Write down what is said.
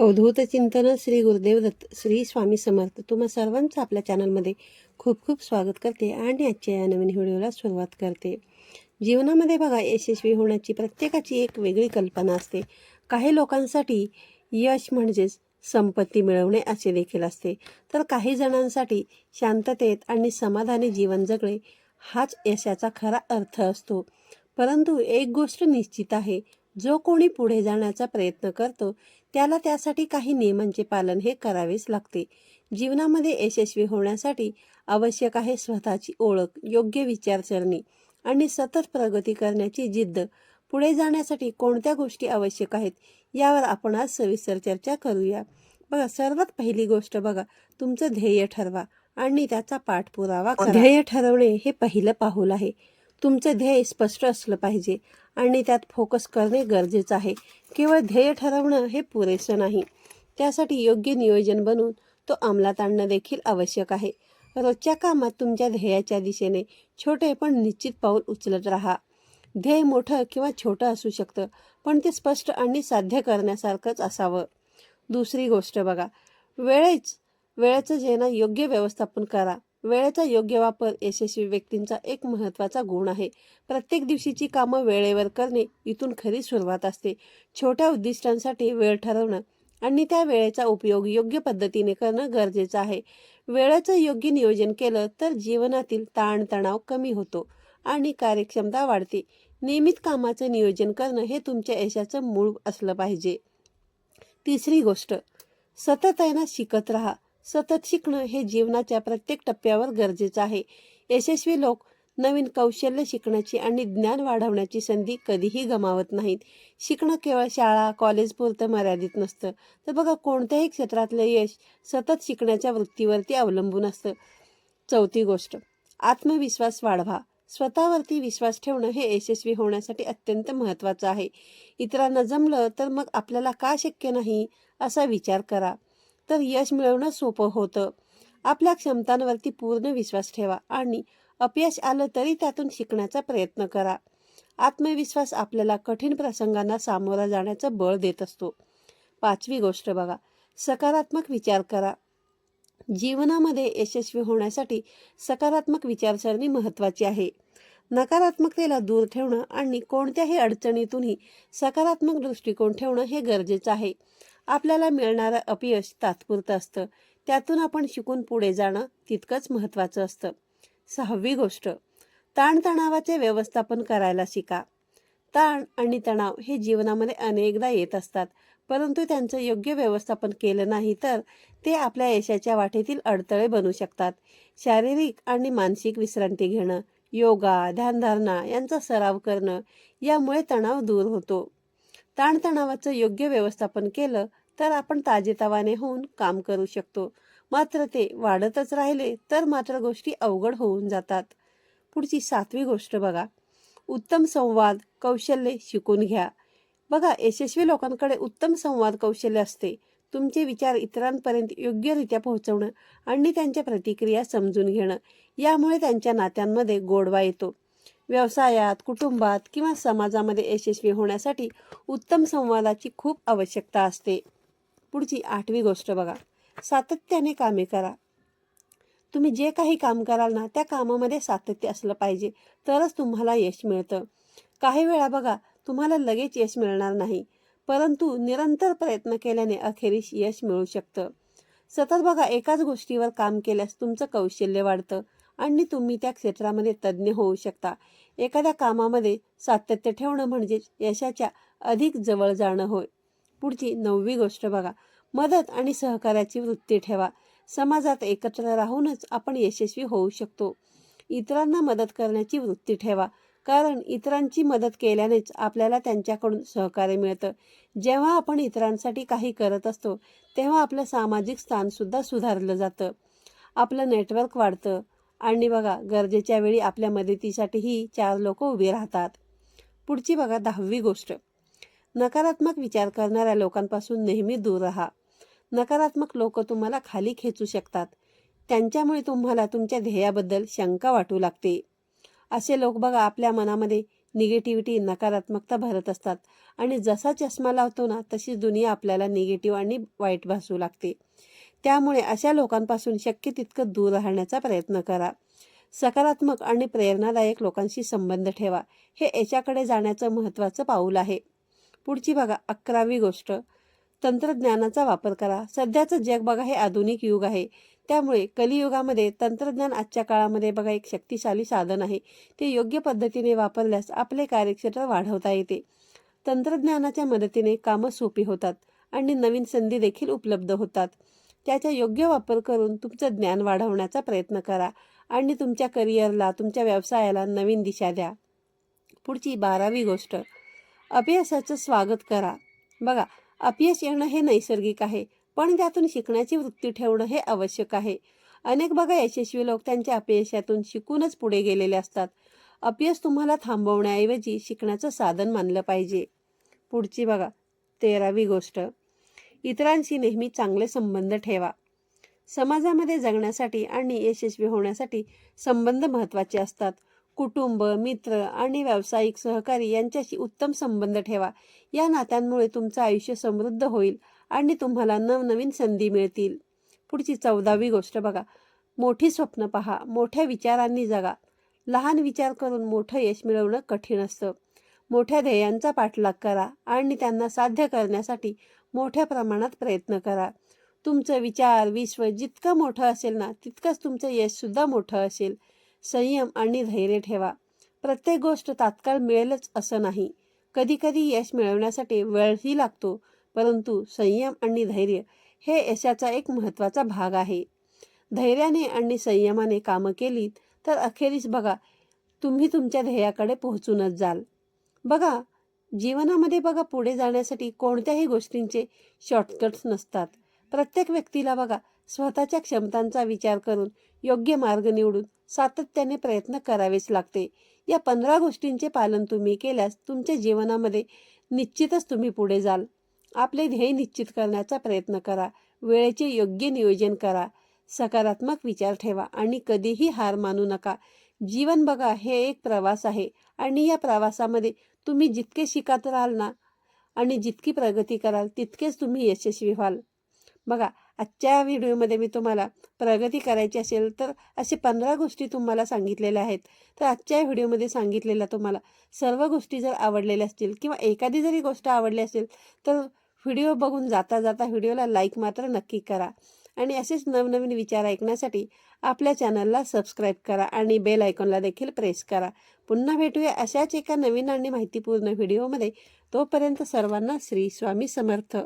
अवधूत चिंतन श्री गुरुदेव दत्त श्री स्वामी समर्थ तुम्हा सर्वांचं आपल्या चॅनलमध्ये खूप खूप स्वागत करते आणि आजच्या या नवीन व्हिडिओला सुरुवात करते. जीवनामध्ये बघा, यशस्वी होण्याची प्रत्येकाची एक वेगळी कल्पना असते. काही लोकांसाठी यश म्हणजेच संपत्ती मिळवणे असे देखील असते, तर काही जणांसाठी शांततेत आणि समाधानी जीवन जगणे हाच यशाचा खरा अर्थ असतो. परंतु एक गोष्ट निश्चित आहे, जो कोणी पुढे जाण्याचा प्रयत्न करतो त्याला त्यासाठी काही नियमांचे पालन हे करावेच लागते. जीवनामध्ये यशस्वी होण्यासाठी आवश्यक आहे स्वतःची ओळख, योग्य विचारसरणी आणि सतत प्रगती करण्याची जिद्द. पुढे जाण्यासाठी कोणत्या गोष्टी आवश्यक आहेत यावर आपण आज सविस्तर चर्चा करूया. बघा, सर्वात पहिली गोष्ट बघा, तुमचं ध्येय ठरवा आणि त्याचा पाठपुरावा करा. ध्येय ठरवणे हे पहिलं पाऊल आहे. तुमचं ध्येय स्पष्ट असलं पाहिजे आणि त्यात फोकस करणे गरजेचं आहे. केवळ ध्येय ठरवणं हे पुरेसं नाही, त्यासाठी योग्य नियोजन बनवून तो अंमलात आणणं देखील आवश्यक आहे. रोजच्या कामात तुमच्या ध्येयाच्या दिशेने छोटे पण निश्चित पाऊल उचलत राहा. ध्येय मोठं किंवा छोटं असू शकतं, पण ते स्पष्ट आणि साध्य करण्यासारखंच असावं. दुसरी गोष्ट बघा, वेळेचं जे ना योग्य व्यवस्थापन करा. वेळेचा योग्य वापर यशस्वी व्यक्तींचा एक महत्त्वाचा गुण आहे. प्रत्येक दिवशीची कामं वेळेवर करणे इथून खरी सुरुवात असते. छोट्या उद्दिष्टांसाठी वेळ ठरवणं आणि त्या वेळेचा उपयोग योग्य पद्धतीने करणं गरजेचं आहे. वेळेचं योग्य नियोजन केलं तर जीवनातील ताणतणाव कमी होतो आणि कार्यक्षमता वाढते. नियमित कामाचं नियोजन करणं हे तुमच्या यशाचं मूळ असलं पाहिजे. तिसरी गोष्ट, सतत शिकत राहा. सतत शिकणं हे जीवनाच्या प्रत्येक टप्प्यावर गरजेचं आहे. यशस्वी लोक नवीन कौशल्य शिकण्याची आणि ज्ञान वाढवण्याची संधी कधीही गमावत नाहीत. शिकणं केवळ शाळा कॉलेज पुरतं मर्यादित नसतं, तर बघा, कोणत्याही क्षेत्रातलं यश सतत शिकण्याच्या वृत्तीवरती अवलंबून असतं. चौथी गोष्ट, आत्मविश्वास वाढवा. स्वतःवरती विश्वास ठेवणं हे यशस्वी होण्यासाठी अत्यंत महत्त्वाचं आहे. इतरांना जमलं तर मग आपल्याला का शक्य नाही असा विचार करा, तर यश मिळवणं सोपं होतं. आपल्या क्षमतांवरती पूर्ण विश्वास ठेवा आणि अपयश आलं तरी त्यातून शिकण्याचा प्रयत्न करा. आत्मविश्वास आपल्याला कठीण प्रसंगांना सामोरा जाण्याचं बळ देत असतो. पाचवी गोष्ट बघा, सकारात्मक विचार करा. जीवनामध्ये यशस्वी होण्यासाठी सकारात्मक विचारसरणी महत्त्वाची आहे. नकारात्मकतेला दूर ठेवणं आणि कोणत्याही अडचणीतूनही सकारात्मक दृष्टिकोन ठेवणं हे गरजेचं आहे. आपल्याला मिळणारं अपयश तात्पुरतं असतं, त्यातून आपण शिकून पुढे जाणं तितकंच महत्त्वाचं असतं. सहावी गोष्ट, ताणतणावाचे व्यवस्थापन करायला शिका. ताण आणि तणाव हे जीवनामध्ये अनेकदा येत असतात, परंतु त्यांचं योग्य व्यवस्थापन केलं नाही तर ते आपल्या यशाच्या वाटेतील अडथळे बनू शकतात. शारीरिक आणि मानसिक विश्रांती घेणं, योगा, ध्यानधारणा यांचा सराव करणं यामुळे तणाव दूर होतो. ताणतणावाचं योग्य व्यवस्थापन केलं तर आपण ताजेतवाने होऊन काम करू शकतो. मात्र ते वाढतच राहिले तर मात्र गोष्टी अवघड होऊन जातात. पुढची सातवी गोष्ट बघा, उत्तम संवाद कौशल्य शिकून घ्या. बघा, यशस्वी लोकांकडे उत्तम संवाद कौशल्य असते. तुमचे विचार इतरांपर्यंत योग्यरित्या पोहोचवणं आणि त्यांच्या प्रतिक्रिया समजून घेणं यामुळे त्यांच्या नात्यांमध्ये गोडवा येतो. व्यवसायात, कुटुंबात किंवा समाजामध्ये यशस्वी होण्यासाठी उत्तम संवादाची खूप आवश्यकता असते. पुढची आठवी गोष्ट बघा, सातत्याने कामे करा. तुम्ही जे काही काम कराल ना, त्या कामामध्ये सातत्य असलं पाहिजे, तरच तुम्हाला यश मिळतं. काही वेळा बघा, तुम्हाला लगेच यश मिळणार नाही, परंतु निरंतर प्रयत्न केल्याने अखेरीस यश मिळू शकतं. सतत बघा, एकाच गोष्टीवर काम केल्यास तुमचं कौशल्य वाढतं आणि तुम्ही त्या क्षेत्रामध्ये तज्ज्ञ होऊ शकता. एखाद्या कामामध्ये सातत्य ठेवणं म्हणजे यशाच्या अधिक जवळ जाणं होय. पुढची नववी गोष्ट बघा, मदत आणि सहकार्याची वृत्ती ठेवा. समाजात एकत्र राहूनच आपण यशस्वी होऊ शकतो. इतरांना मदत करण्याची वृत्ती ठेवा, कारण इतरांची मदत केल्यानेच आपल्याला त्यांच्याकडून सहकार्य मिळतं. जेव्हा आपण इतरांसाठी काही करत असतो तेव्हा आपलं सामाजिक स्थान सुद्धा सुधारलं जातं, आपलं नेटवर्क वाढतं आणि बघा, गरजेच्या वेळी आपल्या मदतीसाठीही 4 लोक उभी राहतात. पुढची बघा 10वी गोष्ट, नकारात्मक विचार करणाऱ्या लोकांपासून नेहमी दूर राहा. नकारात्मक लोक तुम्हाला खाली खेचू शकतात. त्यांच्यामुळे तुम्हाला तुमच्या ध्येयाबद्दल शंका वाटू लागते. असे लोक बघा, आपल्या मनामध्ये निगेटिव्हिटी, नकारात्मकता भरत असतात आणि जसा चष्मा लावतो ना तशी दुनिया आपल्याला निगेटिव्ह आणि वाईट भासू लागते. त्यामुळे अशा लोकांपासून शक्य तितकं दूर राहण्याचा प्रयत्न करा. सकारात्मक आणि प्रेरणादायक लोकांशी संबंध ठेवा. हे याच्याकडे जाण्याचं महत्त्वाचं पाऊल आहे. पुढची बघा 11वी गोष्ट, तंत्रज्ञानाचा वापर करा. सध्याचं जग बघा हे आधुनिक युग आहे. त्यामुळे कलियुगामध्ये तंत्रज्ञान आजच्या काळामध्ये बघा एक शक्तिशाली साधन आहे. ते योग्य पद्धतीने वापरल्यास आपले कार्यक्षेत्र वाढवता येते. तंत्रज्ञानाच्या मदतीने कामं सोपी होतात आणि नवीन संधी देखील उपलब्ध होतात. त्याचा योग्य वापर करून तुमचं ज्ञान वाढवण्याचा प्रयत्न करा आणि तुमच्या करिअरला, तुमच्या व्यवसायाला नवीन दिशा द्या. पुढची 12वी गोष्ट, अपयशाचं स्वागत करा. बघा, अपयश येणं हे नैसर्गिक आहे, पण त्यातून शिकण्याची वृत्ती ठेवणं हे आवश्यक आहे. अनेक बघा यशस्वी लोक त्यांच्या अपयशातून शिकूनच पुढे गेलेले असतात. अपयश तुम्हाला थांबवण्याऐवजी शिकण्याचं साधन मानलं पाहिजे. पुढची बघा 13वी गोष्ट, इतरांशी नेहमी चांगले संबंध ठेवा. समाजामध्ये जगण्यासाठी आणि यशस्वी होण्यासाठी संबंध महत्त्वाचे असतात. कुटुंब, मित्र आणि व्यावसायिक सहकारी यांच्याशी उत्तम संबंध ठेवा. या नात्यांमुळे तुमचं आयुष्य समृद्ध होईल आणि तुम्हाला नवनवीन संधी मिळतील. पुढची 14वी गोष्ट बघा, मोठी स्वप्न पहा, मोठ्या विचारांनी जगा. लहान विचार करून मोठं यश मिळवणं कठीण असतं. मोठ्या ध्येयांचा पाठलाग करा आणि त्यांना साध्य करण्यासाठी मोठ्या प्रमाणात प्रयत्न करा. तुमचं विचार, विश्व जितकं मोठं असेल ना, तितकंच तुमचं यशसुद्धा मोठं असेल. संयम आणि धैर्य ठेवा. प्रत्येक गोष्ट तात्काळ मिळेलच असं नाही. कधीकधी यश मिळवण्यासाठी वेळही लागतो, परंतु संयम आणि धैर्य हे यशाचा एक महत्त्वाचा भाग आहे. धैर्याने आणि संयमाने कामं केली तर अखेरीस बघा तुम्ही तुमच्या ध्येयाकडे पोहोचूनच जाल. बघा, जीवनामध्ये बघा पुढे जाण्यासाठी कोणत्याही गोष्टींचे शॉर्टकट्स नसतात. प्रत्येक व्यक्तीला बघा स्वतःच्या क्षमतांचा विचार करून योग्य मार्ग निवडून सातत्याने प्रयत्न करावेच लागते. या 15 गोष्टींचे पालन तुम्ही केल्यास तुमच्या जीवनामध्ये निश्चितच तुम्ही पुढे जाल. आपले ध्येय निश्चित करण्याचा प्रयत्न करा. वेळेचे योग्य नियोजन करा. सकारात्मक विचार ठेवा आणि कधीही हार मानू नका. जीवन बघा हे एक प्रवास आहे आणि या प्रवासामध्ये तुम्ही जितके शिकत राहाल ना आणि जितकी प्रगती कराल तितकेच तुम्ही यशस्वी व्हाल. बघा, आजच्या व्हिडिओमध्ये मी तुम्हाला प्रगती करायची असेल तर असे 15 गोष्टी तुम्हाला सांगितलेल्या आहेत. तर आजच्या व्हिडिओमध्ये सांगितलेल्या तुम्हाला सर्व गोष्टी जर आवडलेल्या असतील किंवा एखादी जरी गोष्ट आवडली असेल तर व्हिडिओ बघून जाता जाता व्हिडिओला लाईक मात्र नक्की करा आणि असेच नवनवीन विचार ऐकण्यासाठी आपल्या चॅनलला सबस्क्राईब करा आणि बेल आयकॉनला देखील प्रेस करा. पुन्हा भेटूया अशाच एका नवीन आणि माहितीपूर्ण व्हिडिओमध्ये. तोपर्यंत सर्वांना श्री स्वामी समर्थ.